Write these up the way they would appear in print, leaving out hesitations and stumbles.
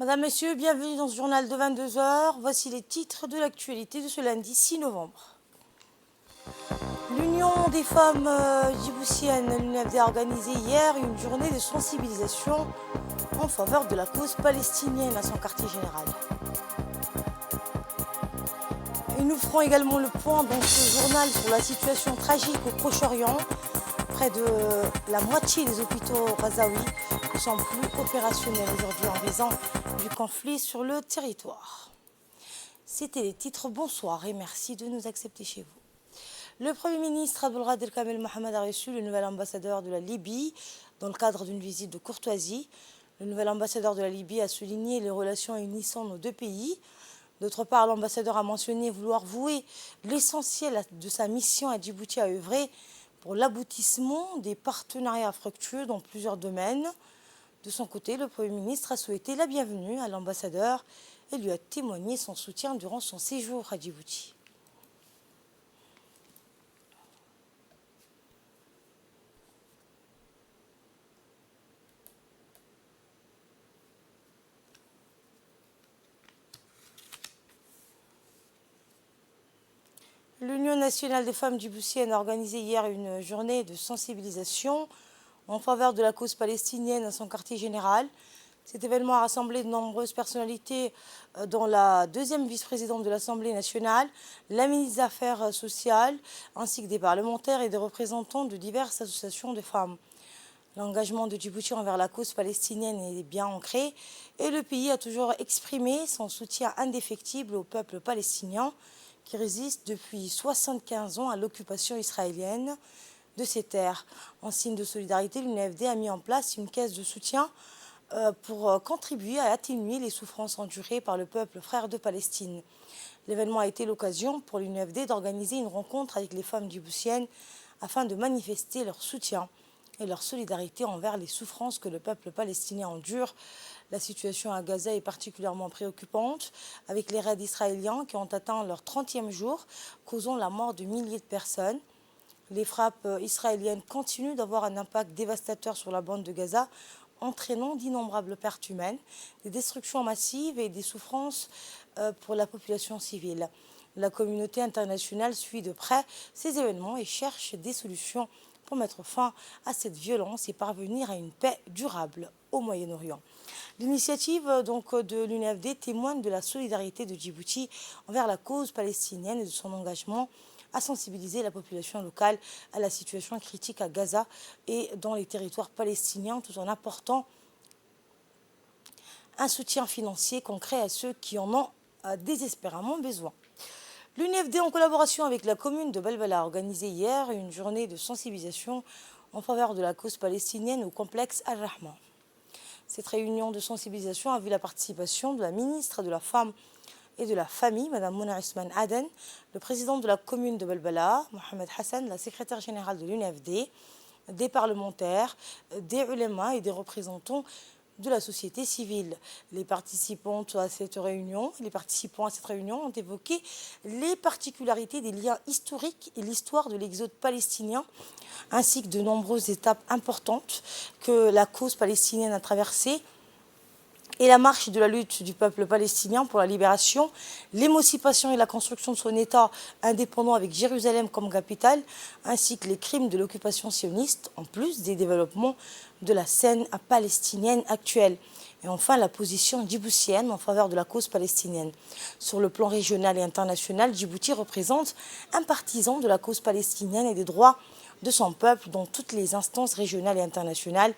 Madame, Messieurs, bienvenue dans ce journal de 22 heures. Voici les titres de l'actualité de ce lundi 6 novembre. L'Union des femmes djiboutiennes, l'UNFD, a organisé hier une journée de sensibilisation en faveur de la cause palestinienne à son quartier général. Et nous ferons également le point dans ce journal sur la situation tragique au Proche-Orient. Près de la moitié des hôpitaux gazaouis ne sont plus opérationnels aujourd'hui en raison du conflit sur le territoire. C'était les titres. Bonsoir et merci de nous accepter chez vous. Le Premier ministre Abdelrad El Kamel Mohamed a reçu le nouvel ambassadeur de la Libye dans le cadre d'une visite de courtoisie. Le nouvel ambassadeur de la Libye a souligné les relations unissant nos deux pays. D'autre part, l'ambassadeur a mentionné vouloir vouer l'essentiel de sa mission à Djibouti à œuvrer pour l'aboutissement des partenariats fructueux dans plusieurs domaines. De son côté, le Premier ministre a souhaité la bienvenue à l'ambassadeur et lui a témoigné son soutien durant son séjour à Djibouti. L'Union nationale des femmes djiboutiennes a organisé hier une journée de sensibilisation en faveur de la cause palestinienne à son quartier général. Cet événement a rassemblé de nombreuses personnalités, dont la deuxième vice-présidente de l'Assemblée nationale, la ministre des Affaires sociales, ainsi que des parlementaires et des représentants de diverses associations de femmes. L'engagement de Djibouti envers la cause palestinienne est bien ancré et le pays a toujours exprimé son soutien indéfectible au peuple palestinien qui résiste depuis 75 ans à l'occupation israélienne de ces terres. En signe de solidarité, l'UNFD a mis en place une caisse de soutien pour contribuer à atténuer les souffrances endurées par le peuple frère de Palestine. L'événement a été l'occasion pour l'UNFD d'organiser une rencontre avec les femmes djiboutiennes afin de manifester leur soutien et leur solidarité envers les souffrances que le peuple palestinien endure. La situation à Gaza est particulièrement préoccupante, avec les raids israéliens qui ont atteint leur 30e jour, causant la mort de milliers de personnes. Les frappes israéliennes continuent d'avoir un impact dévastateur sur la bande de Gaza, entraînant d'innombrables pertes humaines, des destructions massives et des souffrances pour la population civile. La communauté internationale suit de près ces événements et cherche des solutions pour mettre fin à cette violence et parvenir à une paix durable au Moyen-Orient. L'initiative de l'UNFD témoigne de la solidarité de Djibouti envers la cause palestinienne et de son engagement à sensibiliser la population locale à la situation critique à Gaza et dans les territoires palestiniens, tout en apportant un soutien financier concret à ceux qui en ont désespérément besoin. L'UNFD, en collaboration avec la commune de Belbala, a organisé hier une journée de sensibilisation en faveur de la cause palestinienne au complexe Al-Rahma. Cette réunion de sensibilisation a vu la participation de la ministre de la Femme et de la Famille, Mme Mouna Ousmane Aden, le président de la commune de Belbala, Mohamed Hassan, la secrétaire générale de l'UNFD, des parlementaires, des ulémas et des représentants de la société civile. Les participants à cette réunion ont évoqué les particularités des liens historiques et l'histoire de l'exode palestinien, ainsi que de nombreuses étapes importantes que la cause palestinienne a traversées, et la marche de la lutte du peuple palestinien pour la libération, l'émancipation et la construction de son État indépendant avec Jérusalem comme capitale, ainsi que les crimes de l'occupation sioniste, en plus des développements de la scène palestinienne actuelle. Et enfin, la position djiboutienne en faveur de la cause palestinienne. Sur le plan régional et international, Djibouti représente un partisan de la cause palestinienne et des droits de son peuple dans toutes les instances régionales et internationales,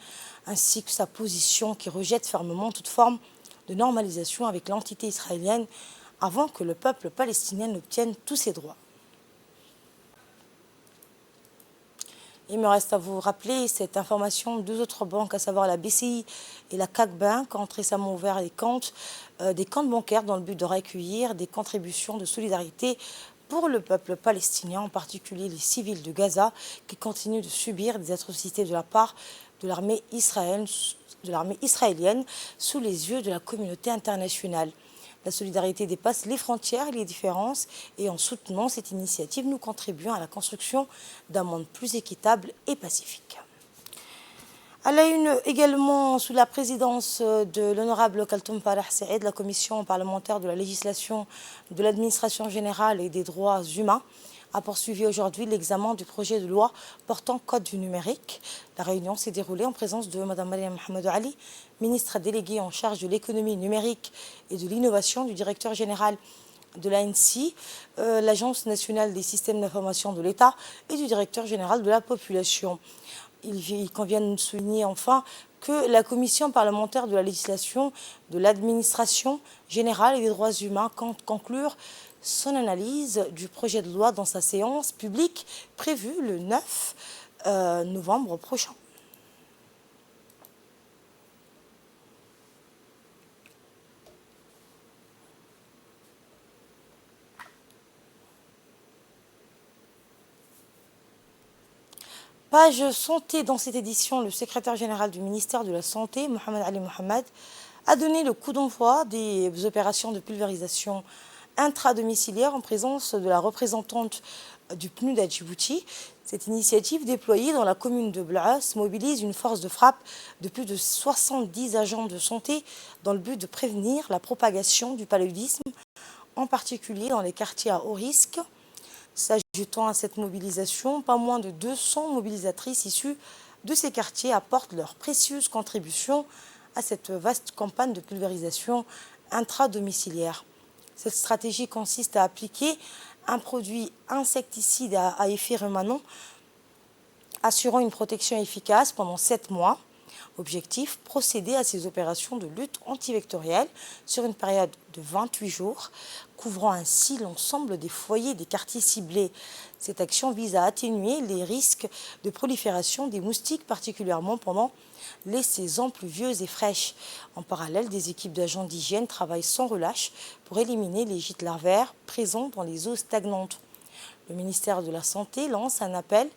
ainsi que sa position qui rejette fermement toute forme de normalisation avec l'entité israélienne avant que le peuple palestinien n'obtienne tous ses droits. Il me reste à vous rappeler cette information. Deux autres banques, à savoir la BCI et la CAC Bank, ont récemment ouvert des comptes bancaires dans le but de recueillir des contributions de solidarité pour le peuple palestinien, en particulier les civils de Gaza, qui continuent de subir des atrocités de la part de l'armée israélienne sous les yeux de la communauté internationale. La solidarité dépasse les frontières et les différences, et en soutenant cette initiative, nous contribuons à la construction d'un monde plus équitable et pacifique. À la une également, sous la présidence de l'honorable Kaltoum Farah Saïd, la commission parlementaire de la législation, de l'administration générale et des droits humains a poursuivi aujourd'hui l'examen du projet de loi portant code du numérique. La réunion s'est déroulée en présence de Mme Mariam Mohamedou Ali, ministre déléguée en charge de l'économie numérique et de l'innovation, du directeur général de l'ANSI, l'Agence nationale des systèmes d'information de l'État, et du directeur général de la population. Il convient de souligner enfin que la commission parlementaire de la législation, de l'administration générale et des droits humains compte conclure son analyse du projet de loi dans sa séance publique prévue le 9 novembre prochain. Page santé dans cette édition, le secrétaire général du ministère de la Santé, Mohamed Ali Mohamed, a donné le coup d'envoi des opérations de pulvérisation intradomiciliaire en présence de la représentante du PNUD à Djibouti. Cette initiative déployée dans la commune de Blaas mobilise une force de frappe de plus de 70 agents de santé dans le but de prévenir la propagation du paludisme, en particulier dans les quartiers à haut risque. S'ajoutant à cette mobilisation, pas moins de 200 mobilisatrices issues de ces quartiers apportent leur précieuse contribution à cette vaste campagne de pulvérisation intradomiciliaire. Cette stratégie consiste à appliquer un produit insecticide à effet rémanent, assurant une protection efficace pendant 7 mois. Objectif, procéder à ces opérations de lutte antivectorielle sur une période de 28 jours, couvrant ainsi l'ensemble des foyers des quartiers ciblés. Cette action vise à atténuer les risques de prolifération des moustiques, particulièrement pendant les saisons pluvieuses et fraîches. En parallèle, des équipes d'agents d'hygiène travaillent sans relâche pour éliminer les gîtes larvaires présents dans les eaux stagnantes. Le ministère de la Santé lance un appel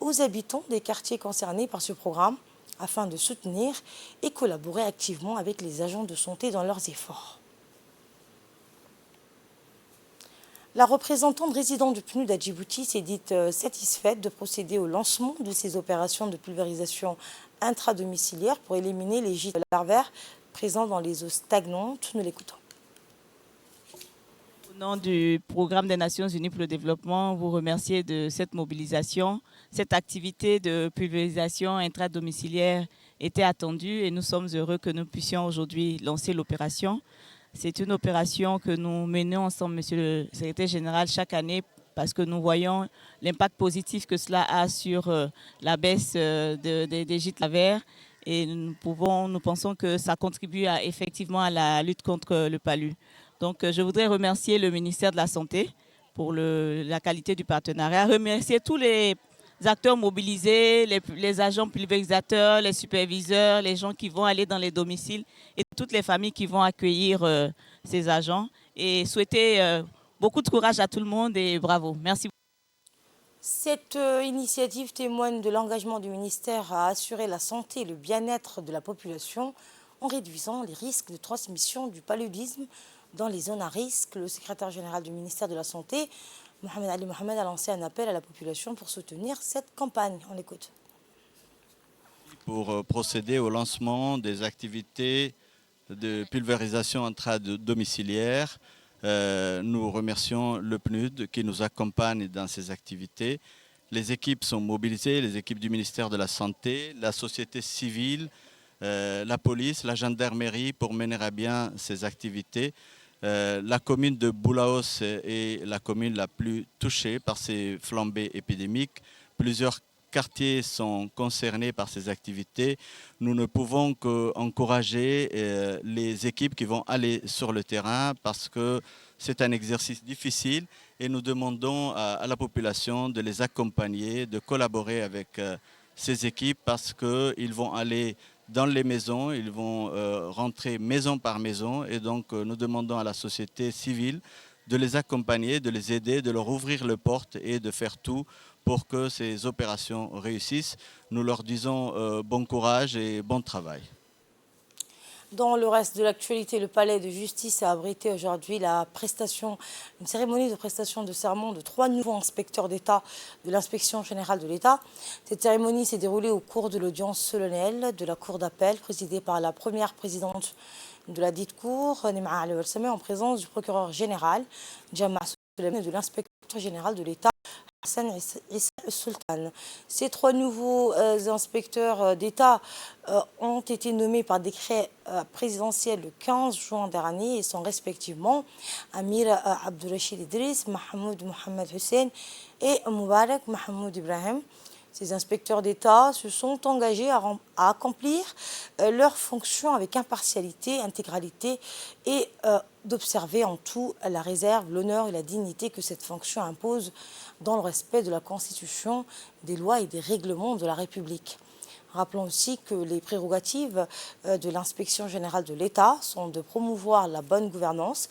aux habitants des quartiers concernés par ce programme afin de soutenir et collaborer activement avec les agents de santé dans leurs efforts. La représentante résidente du PNUD à Djibouti s'est dite satisfaite de procéder au lancement de ces opérations de pulvérisation intradomiciliaire pour éliminer les gîtes larvaires présents dans les eaux stagnantes. Nous l'écoutons. Au nom du Programme des Nations Unies pour le développement, vous remercier de cette mobilisation. Cette activité de pulvérisation intradomiciliaire était attendue et nous sommes heureux que nous puissions aujourd'hui lancer l'opération. C'est une opération que nous menons ensemble, Monsieur le Secrétaire Général, chaque année parce que nous voyons l'impact positif que cela a sur la baisse des gîtes larvaires et nous pensons que ça contribue effectivement à la lutte contre le palu. Donc, je voudrais remercier le ministère de la Santé pour la qualité du partenariat, remercier tous les acteurs mobilisés, les agents pulvérisateurs, les superviseurs, les gens qui vont aller dans les domiciles et toutes les familles qui vont accueillir ces agents et souhaiter beaucoup de courage à tout le monde et bravo. Merci. Cette initiative témoigne de l'engagement du ministère à assurer la santé et le bien-être de la population en réduisant les risques de transmission du paludisme dans les zones à risque. Le secrétaire général du ministère de la Santé, Mohamed Ali Mohamed, a lancé un appel à la population pour soutenir cette campagne. On l'écoute. Pour procéder au lancement des activités de pulvérisation intradomiciliaire, nous remercions le PNUD qui nous accompagne dans ces activités. Les équipes sont mobilisées, les équipes du ministère de la Santé, la société civile, la police, la gendarmerie pour mener à bien ces activités. La commune de Boulaos est la commune la plus touchée par ces flambées épidémiques. Plusieurs quartiers sont concernés par ces activités. Nous ne pouvons qu'encourager les équipes qui vont aller sur le terrain parce que c'est un exercice difficile et nous demandons à la population de les accompagner, de collaborer avec ces équipes parce qu'ils vont aller dans les maisons, ils vont rentrer maison par maison et donc nous demandons à la société civile de les accompagner, de les aider, de leur ouvrir les portes et de faire tout pour que ces opérations réussissent. Nous leur disons bon courage et bon travail. Dans le reste de l'actualité, le palais de justice a abrité aujourd'hui une cérémonie de prestation de serment de 3 nouveaux inspecteurs d'État de l'inspection générale de l'État. Cette cérémonie s'est déroulée au cours de l'audience solennelle de la Cour d'appel, présidée par la première présidente de la dite cour, Nima Ali Al-Sameh, en présence du procureur général, Jamal Souleyman, et de l'inspecteur général de l'État, Hassan Issa Sultan. Ces 3 nouveaux inspecteurs d'État ont été nommés par décret présidentiel le 15 juin dernier et sont respectivement Amir Abdurrachid Idriss, Mahmoud Mohamed Hussein et Moubarak Mahmoud Ibrahim. Ces inspecteurs d'État se sont engagés à accomplir leurs fonctions avec impartialité, intégralité et d'observer en tout la réserve, l'honneur et la dignité que cette fonction impose dans le respect de la Constitution, des lois et des règlements de la République. Rappelons aussi que les prérogatives de l'inspection générale de l'État sont de promouvoir la bonne gouvernance,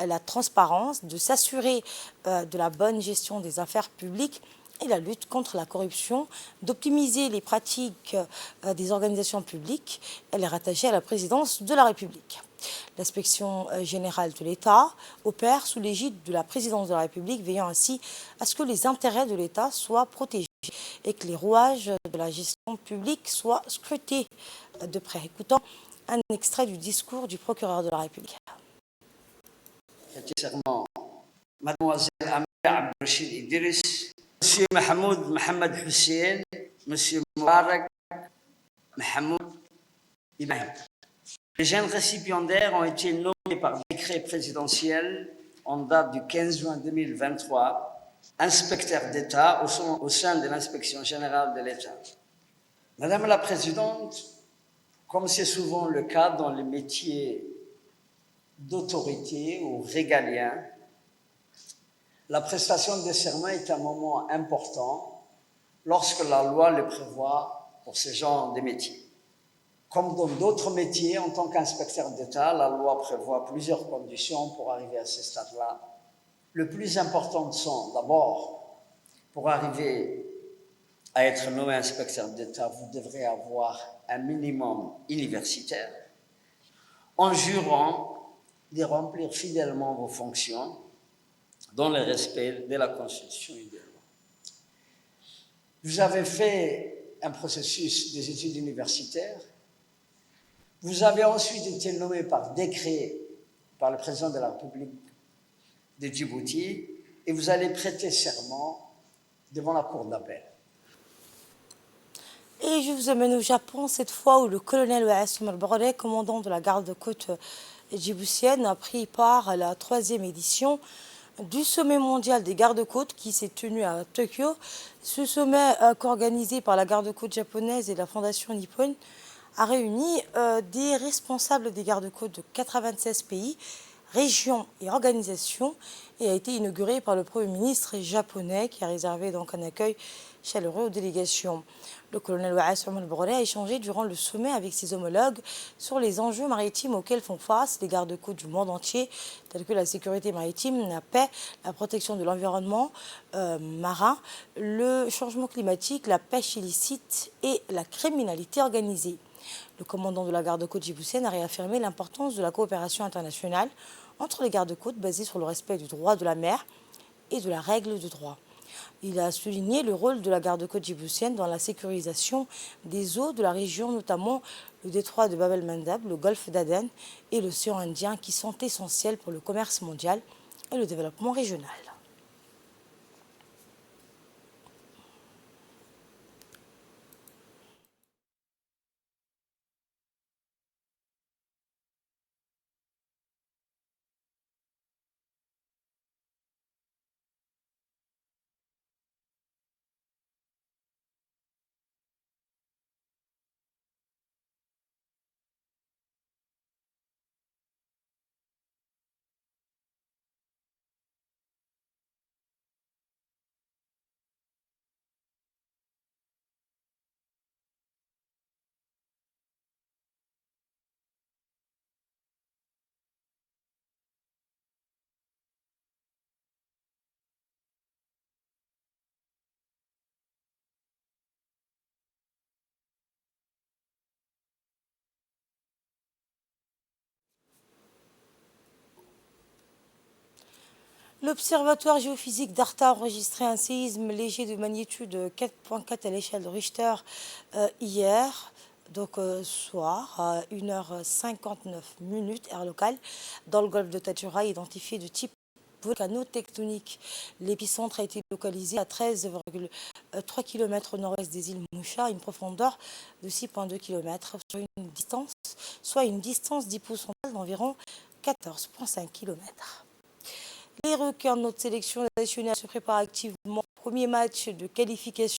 la transparence, de s'assurer de la bonne gestion des affaires publiques et la lutte contre la corruption, d'optimiser les pratiques des organisations publiques. Elle est rattachée à la présidence de la République. L'inspection générale de l'État opère sous l'égide de la présidence de la République, veillant ainsi à ce que les intérêts de l'État soient protégés et que les rouages de la gestion publique soient scrutés de près. Écoutons un extrait du discours du procureur de la République. Mademoiselle Amira Abdurrachid Idriss, Monsieur Mahmoud Mohamed Hussein, Monsieur Moubarak Mahmoud Ibrahim. Les jeunes récipiendaires ont été nommés par décret présidentiel en date du 15 juin 2023, inspecteurs d'État au sein de l'inspection générale de l'État. Madame la Présidente, comme c'est souvent le cas dans les métiers d'autorité ou régaliens, la prestation des serments est un moment important lorsque la loi le prévoit pour ce genre de métiers. Comme dans d'autres métiers, en tant qu'inspecteur d'État, la loi prévoit plusieurs conditions pour arriver à ce stade-là. Le plus important sont d'abord, pour arriver à être nommé inspecteur d'État, vous devrez avoir un minimum universitaire, en jurant de remplir fidèlement vos fonctions dans le respect de la Constitution et des lois. Vous avez fait un processus des études universitaires. Vous avez ensuite été nommé par décret par le président de la République de Djibouti et vous allez prêter serment devant la cour d'appel. Et je vous amène au Japon, cette fois où le colonel Wassem al-Brodeh, commandant de la garde-côte djiboutienne, a pris part à la 3e édition du sommet mondial des gardes-côtes qui s'est tenu à Tokyo. Ce sommet co-organisé par la garde-côte japonaise et la Fondation Nippon a réuni des responsables des gardes-côtes de 96 pays, régions et organisations et a été inauguré par le Premier ministre japonais qui a réservé donc un accueil chaleureux aux délégations. Le colonel Wassem al-Brodeh a échangé durant le sommet avec ses homologues sur les enjeux maritimes auxquels font face les gardes-côtes du monde entier, tels que la sécurité maritime, la paix, la protection de l'environnement marin, le changement climatique, la pêche illicite et la criminalité organisée. Le commandant de la garde-côte djiboutienne a réaffirmé l'importance de la coopération internationale entre les gardes-côtes basée sur le respect du droit de la mer et de la règle de droit. Il a souligné le rôle de la garde-côte djiboutienne dans la sécurisation des eaux de la région, notamment le détroit de Bab el-Mandeb, le golfe d'Aden et l'océan Indien, qui sont essentiels pour le commerce mondial et le développement régional. L'Observatoire géophysique d'Arta a enregistré un séisme léger de magnitude 4,4 à l'échelle de Richter hier, donc soir, à 1h59, heure locale, dans le golfe de Tadjoura, identifié de type volcano-tectonique. L'épicentre a été localisé à 13,3 km au nord-ouest des îles Moucha, à une profondeur de 6,2 km, soit une distance d'hypocentral d'environ 14,5 km. Les requins de notre sélection nationale se préparent activement au premier match de qualification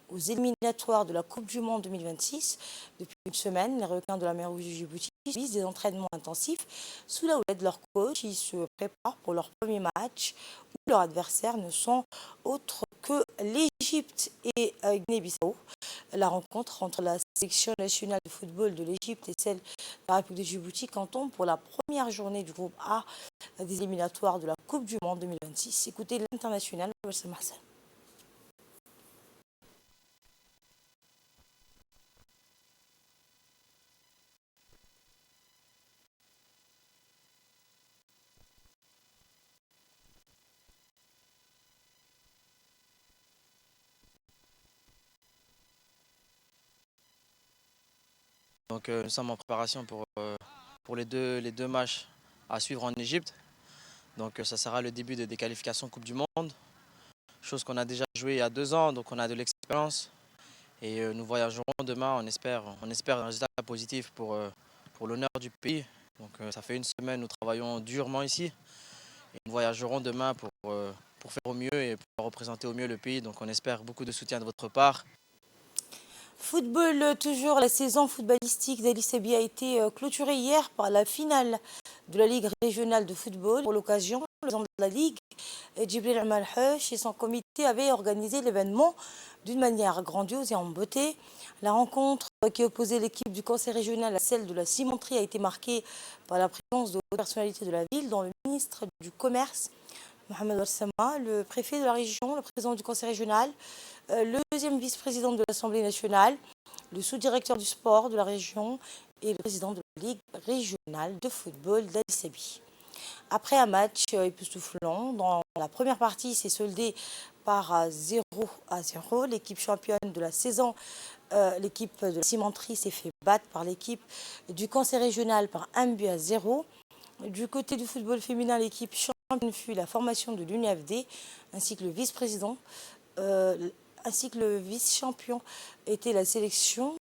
aux éliminatoires de la Coupe du Monde 2026. Depuis une semaine, les requins de la mer Rouge de Djibouti subissent des entraînements intensifs sous la houlette de leur coach. Ils se préparent pour leur premier match où leurs adversaires ne sont autres que l'Égypte et Guinée-Bissau. La rencontre entre la sélection nationale de football de l'Égypte et celle de la République de Djibouti canton pour la première journée du groupe A des éliminatoires de la Coupe du Monde 2026. Écoutez l'international Wassam Hassan. Donc nous sommes en préparation pour les deux matchs à suivre en Égypte. Donc ça sera le début des qualifications Coupe du Monde, chose qu'on a déjà joué il y a 2 ans, donc on a de l'expérience. Et nous voyagerons demain, on espère un résultat positif pour l'honneur du pays. Donc ça fait 1 semaine, nous travaillons durement ici. Et nous voyagerons demain pour faire au mieux et pour représenter au mieux le pays. Donc on espère beaucoup de soutien de votre part. Football, toujours, la saison footballistique d'Ali Sebi a été clôturée hier par la finale de la Ligue régionale de football. Pour l'occasion, le président de la Ligue, Djibril Amalheuch, et son comité avaient organisé l'événement d'une manière grandiose et en beauté. La rencontre qui opposait l'équipe du conseil régional à celle de la cimenterie a été marquée par la présence de personnalités de la ville, dont le ministre du Commerce, Mohamed Warsama, le préfet de la région, le président du conseil régional, le deuxième vice-président de l'Assemblée nationale, le sous-directeur du sport de la région et le président de la Ligue régionale de football d'Ali Sebi. Après un match époustouflant, dans la première partie, c'est soldé par 0-0. L'équipe championne de la saison, l'équipe de la cimenterie, s'est fait battre par l'équipe du conseil régional par 1-0. Du côté du football féminin, l'équipe championne fut la formation de l'UNFD, ainsi que le vice-président. Ainsi que le vice-champion était la sélection,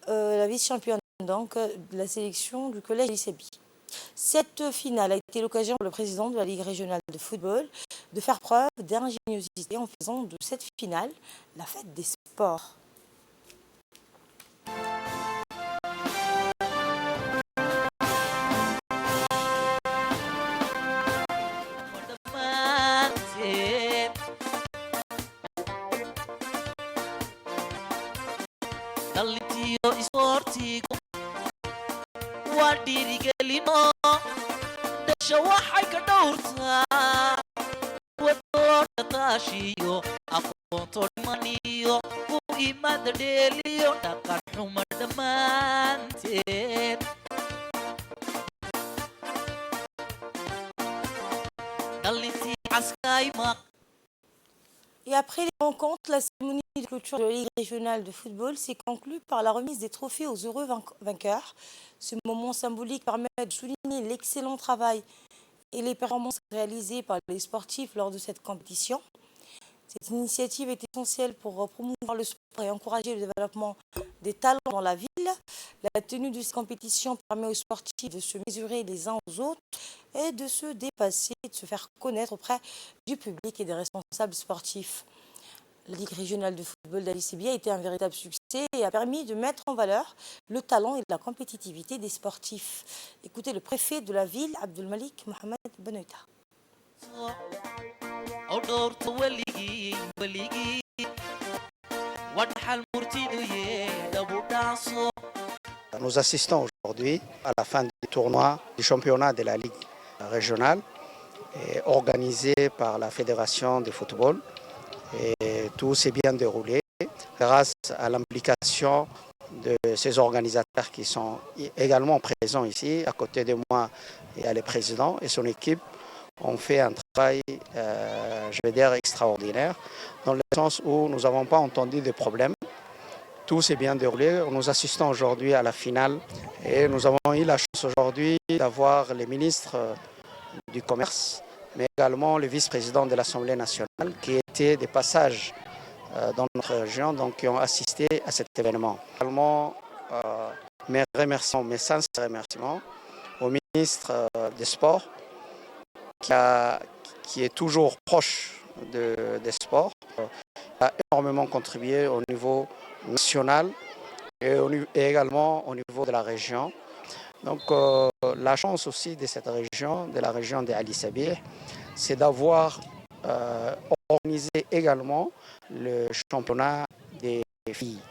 la vice-championne donc de la sélection du collège Ali Sebi. Cette finale a été l'occasion pour le président de la Ligue régionale de football de faire preuve d'ingéniosité en faisant de cette finale la fête des sports. Et après les rencontres, la cérémonie de clôture de la Ligue régionale de football s'est conclue par la remise des trophées aux heureux vainqueurs. Ce moment symbolique permet de souligner l'excellent travail et les performances réalisées par les sportifs lors de cette compétition. Cette initiative est essentielle pour promouvoir le sport et encourager le développement des talents dans la ville. La tenue de cette compétition permet aux sportifs de se mesurer les uns aux autres et de se dépasser, de se faire connaître auprès du public et des responsables sportifs. La Ligue régionale de football d'Ali Sebi a été un véritable succès et a permis de mettre en valeur le talent et la compétitivité des sportifs. Écoutez le préfet de la ville, Abdelmalik Mohamed Benoïta. Nous assistons aujourd'hui à la fin du tournoi du championnat de la Ligue régionale organisé par la Fédération de football. Et tout s'est bien déroulé grâce à l'implication de ces organisateurs qui sont également présents ici. À côté de moi, il y a le président et son équipe ont fait un travail, je vais dire, extraordinaire, dans le sens où nous n'avons pas entendu de problèmes. Tout s'est bien déroulé. Nous assistons aujourd'hui à la finale et nous avons eu la chance aujourd'hui d'avoir les ministres du Commerce, mais également le vice-président de l'Assemblée nationale qui étaient des passages dans notre région, donc qui ont assisté à cet événement. Également, mes remerciements, mes sincères remerciements au ministre des Sports qui est toujours proche des sports, a énormément contribué au niveau national et également au niveau de la région. Donc la chance aussi de cette région, de la région d'Ali Sabih, c'est d'avoir organisé également le championnat des filles.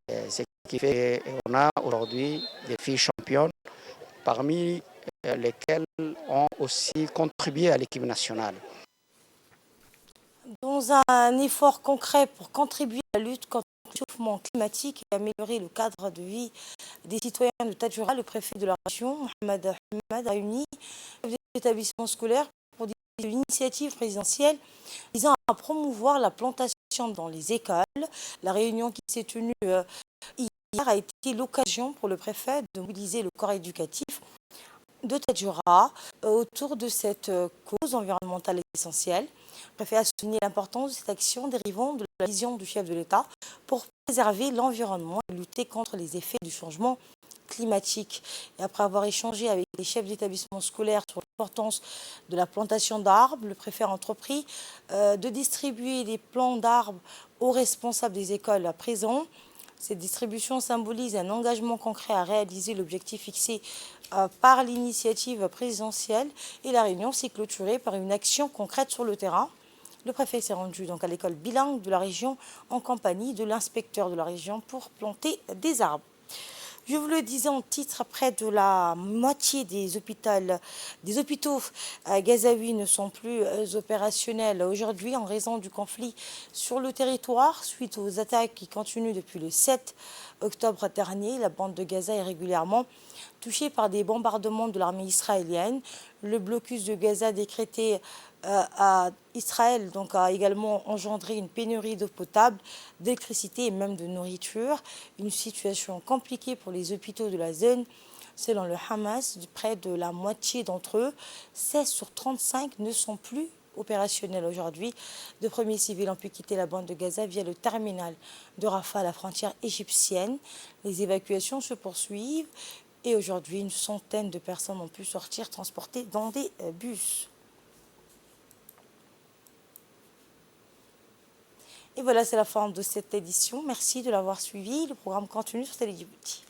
Ce qui fait qu'on a aujourd'hui des filles championnes, parmi lesquelles ont aussi contribué à l'équipe nationale. Dans un effort concret pour contribuer à la lutte contre le réchauffement climatique et améliorer le cadre de vie des citoyens de Tadjoura, le préfet de la région, Mohamed Ahmed, a réuni les établissements scolaires pour discuter de l'initiative présidentielle visant à promouvoir la plantation dans les écoles. La réunion qui s'est tenue hier a été l'occasion pour le préfet de mobiliser le corps éducatif de Tadjoura autour de cette cause environnementale essentielle. Le préfet a souligné l'importance de cette action dérivant de la vision du chef de l'État pour préserver l'environnement et lutter contre les effets du changement climatique. Et après avoir échangé avec les chefs d'établissement scolaires sur l'importance de la plantation d'arbres, le préfet a entrepris de distribuer des plants d'arbres aux responsables des écoles à présent. Cette distribution symbolise un engagement concret à réaliser l'objectif fixé par l'initiative présidentielle et la réunion s'est clôturée par une action concrète sur le terrain. Le préfet s'est rendu donc à l'école bilingue de la région en compagnie de l'inspecteur de la région pour planter des arbres. Je vous le disais en titre, près de la moitié des hôpitaux gazaouis ne sont plus opérationnels aujourd'hui en raison du conflit sur le territoire. Suite aux attaques qui continuent depuis le 7 octobre dernier, la bande de Gaza est régulièrement touchée par des bombardements de l'armée israélienne. Le blocus de Gaza décrété à Israël donc, a également engendré une pénurie d'eau potable, d'électricité et même de nourriture. Une situation compliquée pour les hôpitaux de la zone. Selon le Hamas, près de la moitié d'entre eux, 16 sur 35, ne sont plus opérationnels aujourd'hui. De premiers civils ont pu quitter la bande de Gaza via le terminal de Rafah à la frontière égyptienne. Les évacuations se poursuivent et aujourd'hui, une centaine de personnes ont pu sortir transportées dans des bus. Et voilà, c'est la fin de cette édition. Merci de l'avoir suivi. Le programme continue sur Télé Djibouti.